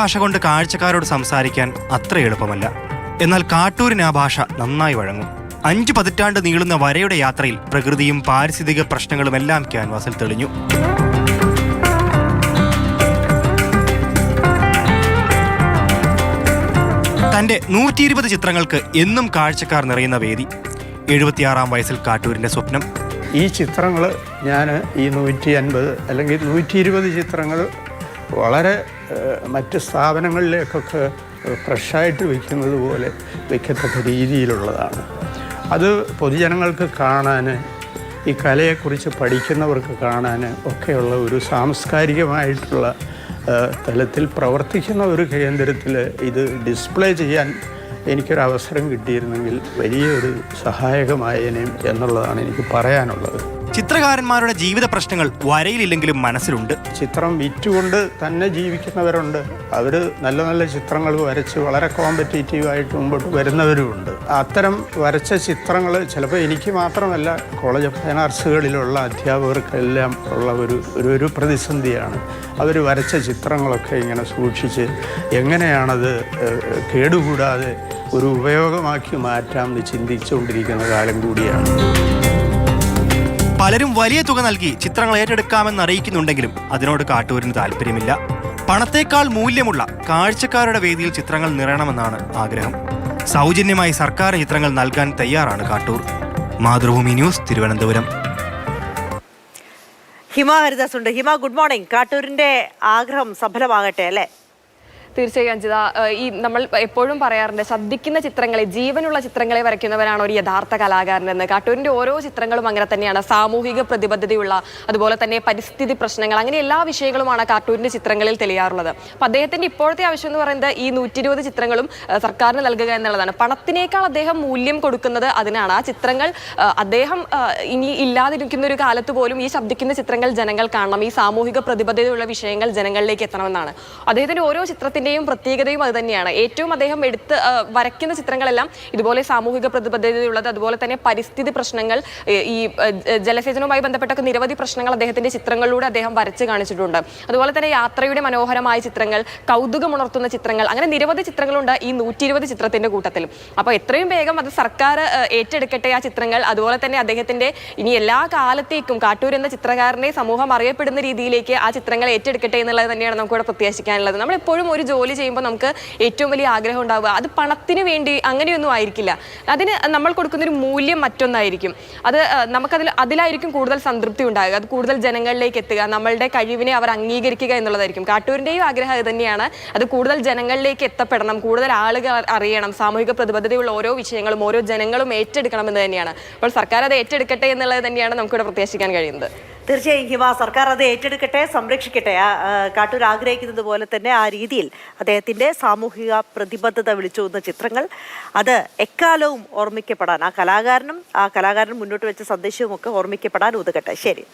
ഭാഷ കൊണ്ട് കാഴ്ചക്കാരോട് സംസാരിക്കാൻ അത്ര എളുപ്പമല്ല. എന്നാൽ കാട്ടൂരിന് ആ ഭാഷ നന്നായി വഴങ്ങും. 5 പതിറ്റാണ്ട് നീളുന്ന വരയുടെ യാത്രയിൽ പ്രകൃതിയും പാരിസ്ഥിതിക പ്രശ്നങ്ങളുമെല്ലാം ക്യാൻവാസിൽ തെളിഞ്ഞു. തന്റെ 120 ചിത്രങ്ങൾക്ക് എന്നും കാഴ്ചക്കാർ നിറയുന്ന വേദി. 76-ാം വയസ്സിൽ കാട്ടൂരിന്റെ സ്വപ്നം. ഈ ചിത്രങ്ങൾ ഞാൻ ഈ 150 അല്ലെങ്കിൽ 120 ചിത്രങ്ങൾ വളരെ മറ്റ് സ്ഥാപനങ്ങളിലേക്കൊക്കെ ഫ്രഷായിട്ട് വയ്ക്കുന്നത് പോലെ വയ്ക്കത്തക്ക രീതിയിലുള്ളതാണ്. അത് പൊതുജനങ്ങൾക്ക് കാണാൻ, ഈ കലയെക്കുറിച്ച് പഠിക്കുന്നവർക്ക് കാണാൻ ഒക്കെയുള്ള ഒരു സാംസ്കാരികമായിട്ടുള്ള തലത്തിൽ പ്രവർത്തിക്കുന്ന ഒരു കേന്ദ്രത്തിൽ ഇത് ഡിസ്പ്ലേ ചെയ്യാൻ എനിക്കൊരവസരം കിട്ടിയിരുന്നെങ്കിൽ വലിയൊരു സഹായകമായേനേം എന്നുള്ളതാണ് എനിക്ക് പറയാനുള്ളത്. ചിത്രകാരന്മാരുടെ ജീവിത പ്രശ്നങ്ങൾ വരയിലില്ലെങ്കിലും മനസ്സിലുണ്ട്. ചിത്രം വിറ്റുകൊണ്ട് തന്നെ ജീവിക്കുന്നവരുണ്ട്. അവർ നല്ല നല്ല ചിത്രങ്ങൾ വരച്ച് വളരെ കോമ്പറ്റീറ്റീവായിട്ട് മുമ്പോട്ട് വരുന്നവരുമുണ്ട്. അത്തരം വരച്ച ചിത്രങ്ങൾ ചിലപ്പോൾ എനിക്ക് മാത്രമല്ല, കോളേജ് ഓഫ് ഫൈൻ ആർട്സുകളിലുള്ള അധ്യാപകർക്കെല്ലാം ഉള്ള ഒരു പ്രതിസന്ധിയാണ്. അവർ വരച്ച ചിത്രങ്ങളൊക്കെ ഇങ്ങനെ സൂക്ഷിച്ച് എങ്ങനെയാണത് കേടുകൂടാതെ ഒരു ഉപയോഗമാക്കി മാറ്റാമെന്ന് ചിന്തിച്ചുകൊണ്ടിരിക്കുന്ന കാലം കൂടിയാണ്. പലരും വലിയ തുക നൽകി ചിത്രങ്ങൾ ഏറ്റെടുക്കാമെന്ന് അറിയിക്കുന്നുണ്ടെങ്കിലും അതിനോട് കാട്ടൂരിന് താല്പര്യമില്ല. പണത്തേക്കാൾ മൂല്യമുള്ള കാഴ്ചക്കാരുടെ വേദിയിൽ ചിത്രങ്ങൾ നിറയണമെന്നാണ് ആഗ്രഹം. സൗജന്യമായി സർക്കാർ ചിത്രങ്ങൾ നൽകാൻ തയ്യാറാണ് കാട്ടൂർ. മാതൃഭൂമി ന്യൂസ്, തിരുവനന്തപുരം. ഹിമ ഹരിദാസ് ഉണ്ട്. ഹിമ, ഗുഡ് മോർണിംഗ്. കാട്ടൂരിന്റെ ആഗ്രഹം സഫലമാകട്ടെ അല്ലേ? തീർച്ചയായും അഞ്ജിത, ഈ നമ്മൾ എപ്പോഴും പറയാറുണ്ട്, ശബ്ദിക്കുന്ന ചിത്രങ്ങളെ, ജീവനുള്ള ചിത്രങ്ങളെ വരയ്ക്കുന്നവരാണ് ഒരു യഥാർത്ഥ കലാകാരനെന്ന്. കാട്ടൂരിന്റെ ഓരോ ചിത്രങ്ങളും അങ്ങനെ തന്നെയാണ്. സാമൂഹിക പ്രതിബദ്ധതയുള്ള, അതുപോലെ തന്നെ പരിസ്ഥിതി പ്രശ്നങ്ങൾ, അങ്ങനെ എല്ലാ വിഷയങ്ങളുമാണ് കാട്ടൂരിന്റെ ചിത്രങ്ങളിൽ തെളിയാറുള്ളത്. അപ്പം അദ്ദേഹത്തിന്റെ ഇപ്പോഴത്തെ ആവശ്യം എന്ന് പറയുന്നത് ഈ 120 ചിത്രങ്ങളും സർക്കാരിന് നൽകുക എന്നുള്ളതാണ്. പണത്തിനേക്കാൾ അദ്ദേഹം മൂല്യം കൊടുക്കുന്നത് അതിനാണ്. ആ ചിത്രങ്ങൾ അദ്ദേഹം ഇനി ഇല്ലാതിരിക്കുന്ന ഒരു കാലത്ത് പോലും ഈ ശബ്ദിക്കുന്ന ചിത്രങ്ങൾ ജനങ്ങൾ കാണണം, ഈ സാമൂഹിക പ്രതിബദ്ധതയുള്ള വിഷയങ്ങൾ ജനങ്ങളിലേക്ക് എത്തണമെന്നാണ്. അദ്ദേഹത്തിന്റെ ഓരോ ചിത്രത്തിന്റെയും പ്രത്യേകതയും അത് തന്നെയാണ്. ഏറ്റവും അദ്ദേഹം എടുത്ത് വരയ്ക്കുന്ന ചിത്രങ്ങളെല്ലാം ഇതുപോലെ സാമൂഹിക പ്രതിബദ്ധതയുള്ളത്, അതുപോലെ തന്നെ പരിസ്ഥിതി പ്രശ്നങ്ങൾ, ഈ ജലസേചനവുമായി ബന്ധപ്പെട്ട നിരവധി പ്രശ്നങ്ങൾ അദ്ദേഹത്തിന്റെ ചിത്രങ്ങളിലൂടെ അദ്ദേഹം വരച്ച് കാണിച്ചിട്ടുണ്ട്. അതുപോലെ തന്നെ യാത്രയുടെ മനോഹരമായ ചിത്രങ്ങൾ, കൗതുകമുണർത്തുന്ന ചിത്രങ്ങൾ, അങ്ങനെ നിരവധി ചിത്രങ്ങളുണ്ട് ഈ 120 ചിത്രത്തിന്റെ കൂട്ടത്തിൽ. അപ്പോൾ എത്രയും വേഗം അത് സർക്കാർ ഏറ്റെടുക്കട്ടെ ആ ചിത്രങ്ങൾ. അതുപോലെ തന്നെ അദ്ദേഹത്തിന്റെ ഇനി എല്ലാ കാലത്തേക്കും കാട്ടൂർ എന്ന ചിത്രകാരനെ സമൂഹം അറിയപ്പെടുന്ന രീതിയിലേക്ക് ആ ചിത്രങ്ങൾ ഏറ്റെടുക്കട്ടെ എന്നുള്ളത് തന്നെയാണ് നമുക്കിവിടെ പ്രത്യാശിക്കാനുള്ളത്. നമ്മളെപ്പോഴും ഒരു ജോലി ചെയ്യുമ്പോൾ നമുക്ക് ഏറ്റവും വലിയ ആഗ്രഹം ഉണ്ടാവുക അത് പണത്തിന് വേണ്ടി അങ്ങനെയൊന്നും ആയിരിക്കില്ല. അതിന് നമ്മൾ കൊടുക്കുന്നൊരു മൂല്യം മറ്റൊന്നായിരിക്കും. അത് അതിലായിരിക്കും കൂടുതൽ സംതൃപ്തി ഉണ്ടാകുക, അത് കൂടുതൽ ജനങ്ങളിലേക്ക് എത്തുക, നമ്മളുടെ കഴിവിനെ അവർ അംഗീകരിക്കുക എന്നുള്ളതായിരിക്കും. കാട്ടൂരിൻ്റെയും ആഗ്രഹം അത് തന്നെയാണ്. അത് കൂടുതൽ ജനങ്ങളിലേക്ക് എത്തപ്പെടണം, കൂടുതൽ ആളുകൾ അറിയണം, സാമൂഹിക പ്രതിബദ്ധതയുള്ള ഓരോ വിഷയങ്ങളും ഓരോ ജനങ്ങളും ഏറ്റെടുക്കണം എന്ന് തന്നെയാണ്. അപ്പോൾ സർക്കാർ അത് ഏറ്റെടുക്കട്ടെ എന്നുള്ളത് തന്നെയാണ് നമുക്കിവിടെ പ്രത്യാശിക്കാൻ കഴിയുന്നത്. തീർച്ചയായും ഹിമ, സർക്കാർ അത് ഏറ്റെടുക്കട്ടെ, സംരക്ഷിക്കട്ടെ. കാട്ടൂർ ആഗ്രഹിക്കുന്നത് പോലെ തന്നെ ആ രീതിയിൽ അദ്ദേഹത്തിന്റെ സാമൂഹിക പ്രതിബദ്ധത വിളിച്ചോതുന്ന ചിത്രങ്ങൾ അത് എക്കാലവും ഓർമ്മിക്കപ്പെടാൻ, ആ കലാകാരനും മുന്നോട്ട് വെച്ച സന്ദേശവും ഒക്കെ ഓർമ്മിക്കപ്പെടാൻ ഉതകട്ടെ. ശരി.